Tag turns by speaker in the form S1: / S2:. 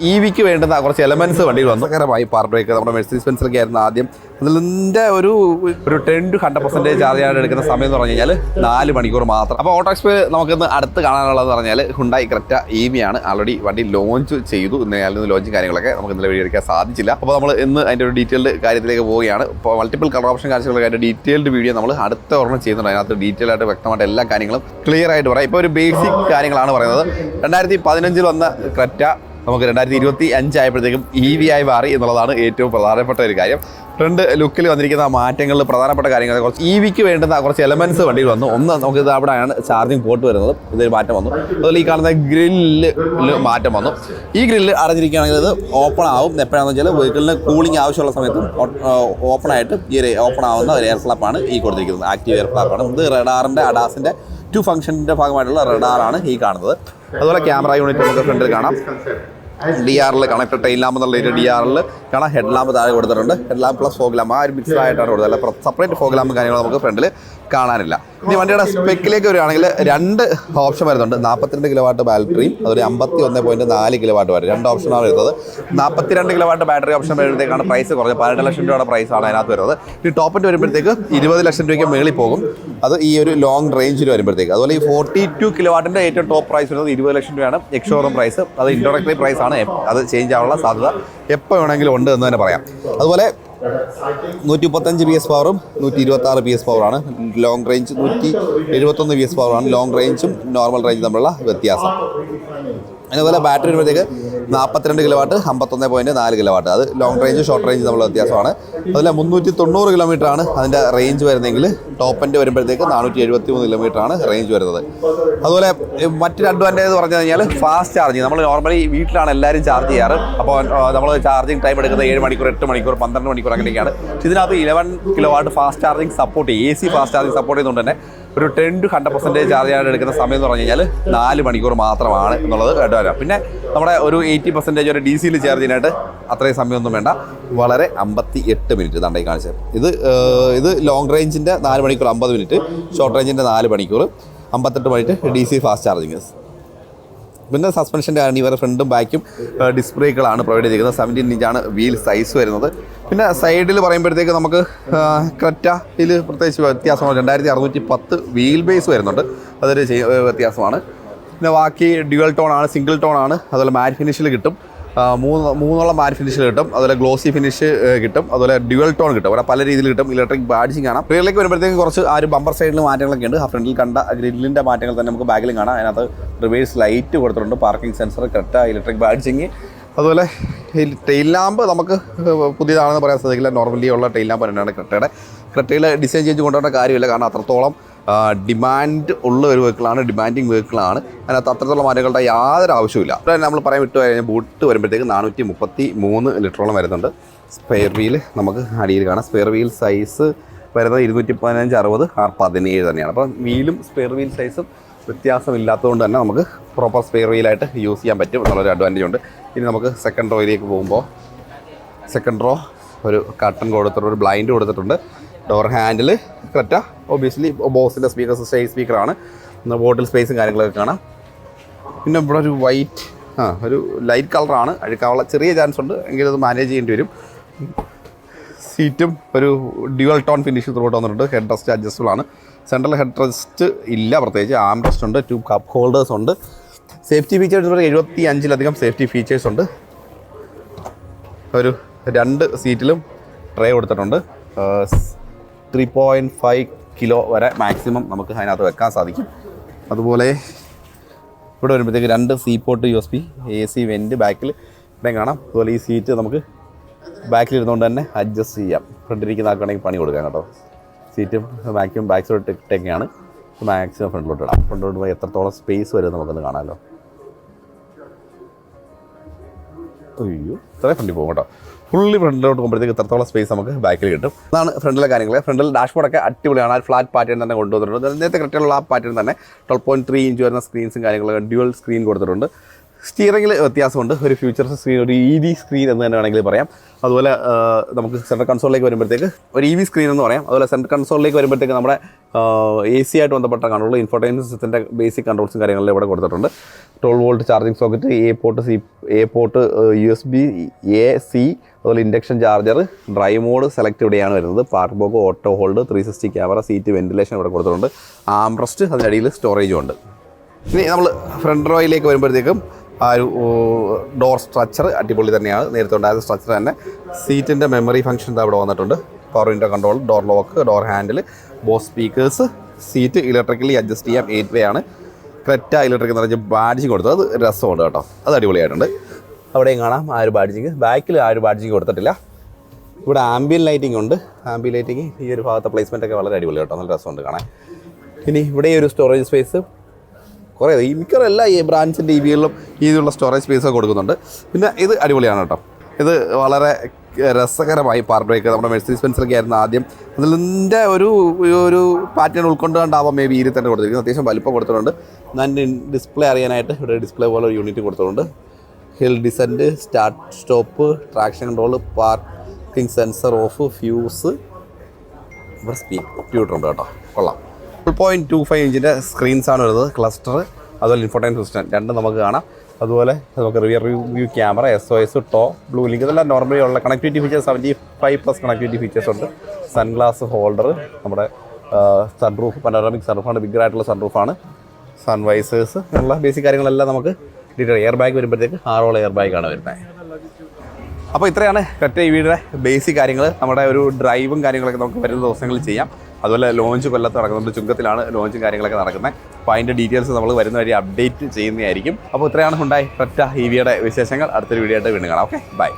S1: EVക്ക് വേണ്ടുന്ന കുറച്ച് എലമെന്റ്സ് വണ്ടിയിൽ വന്നു. ഭയങ്കരമായി പാർക്ക് ബ്രേക്ക് നമ്മുടെ മെഴ്സീഡീസ് ബെൻസിലൊക്കെ ആയിരുന്നു ആദ്യം. അതിൻ്റെ ഒരു 10 to 100% ചാർജ് ചെയ്യാൻ എടുക്കുന്ന സമയം എന്ന് പറഞ്ഞു കഴിഞ്ഞാൽ 4 മണിക്കൂർ മാത്രം. അപ്പോൾ ഓട്ടോ എക്സ്പോ നമുക്കിന്ന് അടുത്ത് കാണാനുള്ളതെന്ന് പറഞ്ഞാൽ ഹുണ്ടായി ക്രെറ്റ EV ആണ്. ആൾറെഡി വണ്ടി ലോഞ്ച് ചെയ്തു. ഇന്ന് ലോഞ്ചും കാര്യങ്ങളൊക്കെ നമുക്ക് ഇന്നലെ വീഡിയോ എടുക്കാൻ സാധിച്ചില്ല. അപ്പോൾ നമ്മൾ ഇന്ന് അതിൻ്റെ ഒരു ഡീറ്റെയിൽഡ് കാര്യത്തിലേക്ക് പോവുകയാണ്. ഇപ്പോൾ മൾട്ടിപ്പിൾ കളർ ഓപ്ഷൻ കാഴ്ചകളൊക്കെ ആയിട്ട് ഡീറ്റെയിൽഡ് വീഡിയോ നമ്മൾ അടുത്ത ഓർമ്മ ചെയ്യുന്നുണ്ട്. അതിനകത്ത് ഡീറ്റെയിൽ ആയിട്ട് വ്യക്തമായിട്ട് എല്ലാ കാര്യങ്ങളും ക്ലിയർ ആയിട്ട് പറയാം. ഇപ്പോൾ ഒരു ബേസിക് കാര്യങ്ങളാണ് പറയുന്നത്. 2015 വന്ന ക്രെറ്റ നമുക്ക് 2025 ആയപ്പോഴത്തേക്കും EV ആയി മാറി എന്നുള്ളതാണ് ഏറ്റവും പ്രധാനപ്പെട്ട ഒരു കാര്യം. ഫ്രണ്ട് ലുക്കിൽ വന്നിരിക്കുന്ന മാറ്റങ്ങളിൽ പ്രധാനപ്പെട്ട കാര്യങ്ങൾ കുറച്ച് EVക്ക് വേണ്ടുന്ന കുറച്ച് എലമെന്റ്സ് വണ്ടിയിൽ വന്നു. ഒന്ന് നമുക്ക് ഇത് അവിടെയാണ് ചാർജിങ് പോർട്ട് വരുന്നത്. ഇതൊരു മാറ്റം വന്നു. അതുപോലെ ഈ കാണുന്ന ഗ്രില്ല് മാറ്റം വന്നു. ഈ ഗ്രില്ല് അടഞ്ഞിരിക്കുകയാണെങ്കിൽ ഇത് ഓപ്പൺ ആവും. എപ്പോഴാണെന്ന് വെച്ചാൽ വെഹിക്കിളിന് കൂളിംഗ് ആവശ്യമുള്ള സമയത്ത് ഓപ്പൺ ആയിട്ട് ഈ ഒരു ഓപ്പൺ ആവുന്ന ഒരു എയർ ഫ്ലാപ്പാണ് ഈ കൊടുത്തിരിക്കുന്നത്. ആക്റ്റീവ് എയർ ഫ്ലാപ്പാണ്. ഇത് റഡാറിൻ്റെ അഡാസിൻ്റെ 2 ഫംഗ്ഷൻ്റെ ഭാഗമായിട്ടുള്ള റഡാറാണ് ഈ കാണുന്നത്. അതുപോലെ ക്യാമറ യൂണിറ്റ് നമുക്ക് ഫ്രണ്ടിൽ കാണാം. DRL കണക്റ്റഡ് ടെയിൽ ലാമ്പ് എന്നുള്ള ഒരു DRL കാണാം. ഹെഡ് ലാമ്പ് താഴെ കൊടുത്തിട്ടുണ്ട്. Head lamp plus fog lamp ആ ഒരു മിക്സ് ആയിട്ടാണ് കൊടുത്തത്. അല്ല സെപ്പറേറ്റ് ഫോഗ് ലാമ്പ് കാര്യങ്ങൾ നമുക്ക് ഫ്രണ്ടിൽ കാണാനില്ല. ഇനി വണ്ടിയുടെ സ്പെക്കിലേക്ക് വരികയാണെങ്കിൽ 2 ഓപ്ഷൻ വരുന്നുണ്ട്. 42 കിലോവാട്ട് ബാറ്ററിയും അതുപോലെ 51.4 കിലോവാട്ട് ബാറ്ററി 2 ഓപ്ഷനാണ് വരുന്നത്. 42 കിലോവാട്ട് ബാറ്ററി ഓപ്ഷൻ വരുമ്പോഴത്തേക്കാണ് പ്രൈസ് കുറഞ്ഞത്. 18 ലക്ഷം രൂപയുടെ പ്രൈസാണ് അതിനകത്ത് വരുന്നത്. ഈ ടോപ്പിൻ്റെ വരുമ്പോഴത്തേക്ക് 20 ലക്ഷം രൂപയ്ക്ക് മേളിൽ പോകും. അത് ഈ ഒരു ലോങ് റേഞ്ചിൽ വരുമ്പോഴത്തേക്ക്. അതുപോലെ ഈ 42 കിലോവാട്ടിൻ്റെ ഏറ്റവും ടോപ്പ് പ്രൈസ് വരുന്നത് 20 ലക്ഷം രൂപയാണ് എക്സ് ഷോറൂം പ്രൈസ്. അത് ഇൻഡയറക്ട്ലി പ്രൈസ് ആണ്. അത് ചേഞ്ച് ആവാനുള്ള സാധ്യത എപ്പോൾ വേണമെങ്കിലും ഉണ്ട് എന്ന് തന്നെ പറയാം. അതുപോലെ 135 PS പവറും 126 PS പവറാണ്. ലോങ് റേഞ്ച് 171 PS പവറാണ്. ലോങ് റേഞ്ചും നോർമൽ റേഞ്ചും തമ്മിലുള്ള വ്യത്യാസം. അതുപോലെ ബാറ്ററി വരുമ്പോഴത്തേക്ക് 42 കിലോവാട്ട് 51.4 കിലോവാട്ട്. അത് ലോങ് റേഞ്ച് ഷോർട്ട് റേഞ്ച് തമ്മിലുള്ള വ്യത്യാസമാണ്. അതുപോലെ 390 കിലോമീറ്ററാണ് അതിൻ്റെ റേഞ്ച് വരുന്നതെങ്കിൽ ടോപ്പ് എൻഡ് വരുമ്പോഴത്തേക്ക് 473 കിലോമീറ്ററാണ് റേഞ്ച് വരുന്നത്. അതുപോലെ മറ്റൊരു അഡ്വാൻറ്റേജ് എന്ന് പറഞ്ഞു കഴിഞ്ഞാൽ ഫാസ്റ്റ് ചാർജിങ്. നമ്മൾ നോർമലി വീട്ടിലാണ് എല്ലാവരും ചാർജ് ചെയ്യാറ്. അപ്പോൾ നമ്മൾ ചാർജിങ് ടൈം എടുക്കുന്നത് 7 മണിക്കൂർ 8 മണിക്കൂർ 12 മണിക്കൂർ അങ്ങനെയൊക്കെയാണ്. പക്ഷേ ഇതിനകത്ത് 11 കിലോവാട്ട് ഫാസ്റ്റ് ചാർജിങ് സപ്പോർട്ട് ചെയ്യും. AC ഫാസ്റ്റ് ചാർജിങ് സപ്പോർട്ട് ചെയ്യുന്നതുകൊണ്ട് തന്നെ ഒരു 10 to 100% ചാർജ് ചെയ്യാൻ എടുക്കുന്ന സമയം എന്ന് പറഞ്ഞു കഴിഞ്ഞാൽ 4 മണിക്കൂർ മാത്രമാണ് എന്നുള്ളത് അഡ്വാൻറ്റേജ്. പിന്നെ നമ്മുടെ ഒരു 80% ഒരു DC ചാർജ് ചെയ്യാനായിട്ട് അത്രയും സമയമൊന്നും വേണ്ട. വളരെ 58 മിനിറ്റ് ഇതാണ്ടായി കാണിച്ചത്. ഇത് ലോങ് റേഞ്ചിൻ്റെ 4 മണിക്കൂർ 50 മിനിറ്റ്, ഷോർട്ട് റേഞ്ചിൻ്റെ 4 മണിക്കൂർ 58 മിനിറ്റ് DC ഫാസ്റ്റ് ചാർജിങ്. പിന്നെ സസ്പെൻഷൻ്റെ ആണ് ഇവരുടെ ഫ്രണ്ടും ബാക്കും ഡിസ്ക് ബ്രേക്കുകളാണ് പ്രൊവൈഡ് ചെയ്തിരിക്കുന്നത്. 17 ഇഞ്ചാണ് വീൽ സൈസ് വരുന്നത്. പിന്നെ സൈഡിൽ പറയുമ്പോഴത്തേക്ക് നമുക്ക് ക്രെറ്റയിൽ പ്രത്യേകിച്ച് വ്യത്യാസമാണ്. 2610 വീൽ ബേസ് വരുന്നുണ്ട്. അതൊരു വ്യത്യാസമാണ്. പിന്നെ ബാക്കി ഡ്യുവൽ ടോൺ ആണ്, സിംഗിൾ ടോൺ ആണ്. അതുപോലെ മാറ്റ് ഫിനിഷിൽ കിട്ടും. മൂന്നോളം മാറ്റ് ഫിനിഷിൽ കിട്ടും. അതുപോലെ ഗ്ലോസി ഫിനിഷ് കിട്ടും. അതുപോലെ ഡ്യുവൽ ടോൺ കിട്ടും. അവിടെ പല രീതിയിൽ കിട്ടും. ഇലക്ട്രിക് ബാഡ്ജിങ് കാണാം. റിയറിലേക്ക് വരുമ്പോഴത്തേക്ക് കുറച്ച് ആ ഒരു ബമ്പർ സൈഡിൽ മാറ്റങ്ങളൊക്കെ ഉണ്ട്. ആ ഫ്രണ്ടിൽ കണ്ട ഗ്രില്ലിൻ്റെ മാറ്റങ്ങൾ തന്നെ നമുക്ക് ബാക്കിലും കാണാം. അതിനകത്ത് റിവേഴ്സ് ലൈറ്റ് കൊടുത്തിട്ടുണ്ട്, parking sensor, Creta, electric badging. അതുപോലെ ടെയിൽ ലാമ്പ് നമുക്ക് പുതിയതാണെന്ന് പറയാൻ സാധിക്കില്ല. നോർമലി ഉള്ള ടെയിൽ ലാമ്പ് തന്നെയാണ് ക്രെറ്റയുടെ. ക്രെറ്റയിൽ ഡിസൈൻ ചേഞ്ച് കൊണ്ടുവരേണ്ട കാര്യമില്ല. കാരണം അത്രത്തോളം ഡിമാൻഡ് ഉള്ള ഒരു വെഹിക്കിളാണ്, ഡിമാൻഡിങ് വെഹിക്കിളാണ്. അതിനകത്ത് അത്രത്തോളം മാറ്റങ്ങളുടെ യാതൊരു ആവശ്യമില്ല. നമ്മൾ പറയാൻ വിട്ടു കഴിഞ്ഞാൽ ബൂട്ട് വരുമ്പോഴത്തേക്ക് 433 ലിറ്ററോളം വരുന്നുണ്ട്. സ്പെയർ വീൽ നമുക്ക് അടിയിൽ കാണാം. സ്പെയർ വീൽ സൈസ് വരുന്നത് 215/60 R17 തന്നെയാണ്. അപ്പോൾ വീലും സ്പെയർ വീൽ സൈസും വ്യത്യാസമില്ലാത്തതുകൊണ്ട് തന്നെ നമുക്ക് പ്രോപ്പർ സ്പെയർ വീലായിട്ട് യൂസ് ചെയ്യാൻ പറ്റും എന്നുള്ളൊരു അഡ്വാൻറ്റേജ് ഉണ്ട്. ഇനി നമുക്ക് സെക്കൻഡ് റോയിലേക്ക് പോകുമ്പോൾ സെക്കൻഡ് റോ ഒരു കർട്ടൻ കൊടുത്തിട്ടുണ്ട്, ഒരു ബ്ലൈൻഡ് കൊടുത്തിട്ടുണ്ട്. ഡോർ ഹാൻഡിൽ ക്രെറ്റ ഒബിയസ്ലി ബോസിൻ്റെ സ്പീക്കർ സ്റ്റേജ് സ്പീക്കറാണ്. ബോട്ടിൽ സ്പേസും കാര്യങ്ങളൊക്കെ കാണാം. പിന്നെ ഇവിടെ ഒരു വൈറ്റ് ഒരു ലൈറ്റ് കളറാണ്. അഴുക്കാനുള്ള ചെറിയ ചാൻസ് ഉണ്ട്, എങ്കിലും അത് മാനേജ് ചെയ്യേണ്ടി വരും. സീറ്റും ഒരു ഡ്യുവൽ ടോൺ ഫിനിഷ് ത്രൂട്ട് വന്നിട്ടുണ്ട്. ഹെഡ് റെസ്റ്റ് അഡ്ജസ്റ്റബിൾ ആണ്. സെൻട്രൽ ഹെഡ് റെസ്റ്റ് ഇല്ല, പ്രത്യേകിച്ച് ആം റെസ്റ്റ് ഉണ്ട്. 2 കപ്പ് ഹോൾഡേഴ്സ് ഉണ്ട്. സേഫ്റ്റി ഫീച്ചേഴ്സ് 75-ലധികം സേഫ്റ്റി ഫീച്ചേഴ്സ് ഉണ്ട്. ഒരു 2 സീറ്റിലും ട്രേ കൊടുത്തിട്ടുണ്ട്. 3.5 കിലോ വരെ മാക്സിമം നമുക്ക് അതിനകത്ത് വെക്കാൻ സാധിക്കും. അതുപോലെ ഇവിടെ വരുമ്പോഴത്തേക്ക് 2 സീപോർട്ട് USB, AC വെൻറ്റ് ബാക്കിൽ ഇവിടെ കാണാം. അതുപോലെ ഈ സീറ്റ് നമുക്ക് ബാക്കിലിരുന്നുകൊണ്ട് തന്നെ അഡ്ജസ്റ്റ് ചെയ്യാം. ഫ്രണ്ടിലിരിക്കുന്ന ആൾക്കാണെങ്കിൽ പണി കൊടുക്കാം കേട്ടോ. സീറ്റും മാക്സിമം ബാക്ക് സൈഡ് ഇട്ടൊക്കെയാണ്. മാക്സിമം ഫ്രണ്ടിലോട്ട് ഇടാം. ഫ്രണ്ടിലോട്ട് പോയി എത്രത്തോളം സ്പേസ് വരും നമുക്കൊന്ന് കാണാമല്ലോ. അയ്യോ, ഇത്രയും ഫ്രണ്ടിൽ പോകും കേട്ടോ. ഫുള്ളി ഫ്രണ്ടിലോട്ട് പോകുമ്പോഴത്തേക്ക് ഇത്രത്തോളം സ്പേസ് നമുക്ക് ബാക്കിൽ കിട്ടും. അതാണ് ഫ്രണ്ടിലെ കാര്യങ്ങൾ. ഫ്രണ്ടിൽ ഡാഷ്ബോർഡൊക്കെ അടിപൊളിയാണ്. ആ ഫ്ലാറ്റ് പാറ്റേൺ തന്നെ കൊണ്ടുവന്നിട്ടുണ്ട്. നേരത്തെ കറക്റ്റുള്ള ആ പാറ്റേൺ തന്നെ 12.3 ഇഞ്ച് വരുന്ന സ്ക്രീൻസും കാര്യങ്ങളൊക്കെ ഡ്യുവൽ സ്ക്രീൻ കൊടുത്തിട്ടുണ്ട്. സ്റ്റിയറിംഗിൽ വ്യത്യാസമുണ്ട്. ഒരു ഫ്യൂച്ചറിസ്റ്റ് സ്ക്രീൻ, ഒരു EV സ്ക്രീൻ എന്ന് തന്നെ വേണമെങ്കിൽ പറയാം. അതുപോലെ നമുക്ക് സെൻട്രൽ കൺസോളിലേക്ക് വരുമ്പോഴത്തേക്ക് ഒരു EV സ്ക്രീൻ എന്ന് പറയാം. അതുപോലെ സെൻട്രൽ കൺസോളിലേക്ക് വരുമ്പോഴത്തേക്ക് നമ്മുടെ AC ആയിട്ട് ബന്ധപ്പെട്ട കൺട്രോൾ, ഇൻഫോർടൈൻമെൻറ്റ് സിസ്റ്റത്തിൻ്റെ ബേസിക് കൺട്രോൾസും കാര്യങ്ങളും ഇവിടെ കൊടുത്തിട്ടുണ്ട്. 12 volt charging socket, A port, USB AC, അതുപോലെ induction charger, drive mode select ഇവിടെയാണ് വരുന്നത്. പാർക്ക് ബോക്ക്, auto hold, 360 camera, seat ventilation ഇവിടെ കൊടുത്തിട്ടുണ്ട്. ആംറസ്റ്റ്, അതിനടിയിൽ സ്റ്റോറേജും ഉണ്ട്. ഇനി നമ്മൾ ഫ്രണ്ട് റോയിലേക്ക് വരുമ്പോഴത്തേക്കും ആ ഒരു ഡോർ സ്ട്രക്ചർ അടിപൊളി തന്നെയാണ്. നേരത്തെ ഉണ്ടായിരുന്ന സ്ട്രക്ചർ തന്നെ. സീറ്റിൻ്റെ മെമ്മറി ഫംഗ്ഷൻ ഇവിടെ വന്നിട്ടുണ്ട്. Power window control, door lock, door handle, boss speakers. Seat electrically adjust ചെയ്യാം. 8 വേ ആണ്. ക്രെറ്റ ഇലക്ട്രിക് എന്ന് പറഞ്ഞാൽ ബാഡ്ജിങ് കൊടുത്തത്, അത് രസമുണ്ട് കേട്ടോ. അത് അടിപൊളിയായിട്ടുണ്ട്. അവിടെയും കാണാം ആ ഒരു ബാഡ്ജിങ്. ബാക്കിൽ ആ ഒരു ബാഡ്ജിങ് കൊടുത്തിട്ടില്ല. ഇവിടെ ആംബിയൻ ലൈറ്റിംഗ് ഉണ്ട്. ആംബിയൻ ലൈറ്റിംഗ് ഈ ഒരു ഭാഗത്തെ പ്ലേസ്മെൻ്റ് ഒക്കെ വളരെ അടിപൊളി കേട്ടോ. നല്ല രസമുണ്ട് കാണാൻ. ഇനി ഇവിടെ ഒരു സ്റ്റോറേജ് സ്പേസ് കുറേ ഈ മിക്കവാറും എല്ലാ ഈ ബ്രാൻഡ്സിൻ്റെ EVകളിലും ഇതിലുള്ള സ്റ്റോറേജ് സ്പേസൊക്കെ കൊടുക്കുന്നുണ്ട്. പിന്നെ ഇത് അടിപൊളിയാണ് കേട്ടോ. ഇത് വളരെ രസകരമായി പാർക്ക് ബ്രേക്ക് നമ്മുടെ മെഴ്സീഡീസ് ബെൻസിലൊക്കെ ആയിരുന്നു ആദ്യം. അതിൻ്റെ ഒരു പാറ്റേൺ ഉൾക്കൊണ്ടുകൊണ്ടാവാം മേ ബി ഇതിൽ തന്നെ കൊടുത്തിരിക്കുന്നത്. അത്യാവശ്യം വലിപ്പം കൊടുത്തിട്ടുണ്ട്. ഞാൻ ഡിസ്പ്ലേ അറിയാനായിട്ട് ഇവിടെ ഡിസ്പ്ലേ പോലെ ഒരു യൂണിറ്റ് കൊടുത്തിട്ടുണ്ട്. Hill decent, start stop, traction control, parking sensor of, fuse, ഇവിടെ സ്പീക്കർ ഉണ്ട് കേട്ടോ. കൊള്ളാം. 12.25 ഇഞ്ചിൻ്റെ സ്ക്രീൻസാണ് വരുന്നത്. ക്ലസ്റ്റർ, അതുപോലെ ഇൻഫോർടൈൻമെൻറ്റ് സിസ്റ്റം രണ്ടും നമുക്ക് കാണാം. അതുപോലെ നമുക്ക് rear view camera, SOS, blue link, ഇതെല്ലാം നോർമലി ഉള്ള കണക്ടിവിറ്റി ഫീച്ചേഴ്സ് 75+ കണക്ടിവിറ്റി ഫീച്ചേഴ്സ് ഉണ്ട്. സൺഗ്ലാസ് ഹോൾഡർ, നമ്മുടെ സൺറൂഫ്, പനോറാമിക് സൺറൂഫാണ്, ബിഗ് ആയിട്ടുള്ള സൺറൂഫാണ്. സൺവൈസേഴ്സ്, അങ്ങനെയുള്ള ബേസിക് കാര്യങ്ങളെല്ലാം നമുക്ക് ഡീറ്റെയിൽ. എയർ ബാഗ് വരുമ്പോഴത്തേക്ക് 6 എയർ ബാഗാണ് വരുന്നത്. അപ്പോൾ ഇത്രയാണ് ക്രെറ്റ EVയുടെ ബേസിക് കാര്യങ്ങൾ. നമ്മുടെ ഒരു ഡ്രൈവും കാര്യങ്ങളൊക്കെ നമുക്ക് വരുന്ന ദിവസങ്ങളിൽ ചെയ്യാം. അതുപോലെ ലോഞ്ച് കൊല്ലത്ത് നടക്കുന്നുണ്ട്. ചുങ്കത്തിലാണ് ലോഞ്ചും കാര്യങ്ങളൊക്കെ നടക്കുന്നത്. അപ്പോൾ അതിൻ്റെ ഡീറ്റെയിൽസ് നമ്മൾ വരുന്ന വഴി അപ്ഡേറ്റ് ചെയ്യുന്നതായിരിക്കും. അപ്പോൾ ഇത്രയാണ് ഹ്യുണ്ടായി ക്രെറ്റ EVയുടെ വിശേഷങ്ങൾ. അടുത്തൊരു വീഡിയോ ആയിട്ട് വീണ്ടും കാണാം. Okay, by.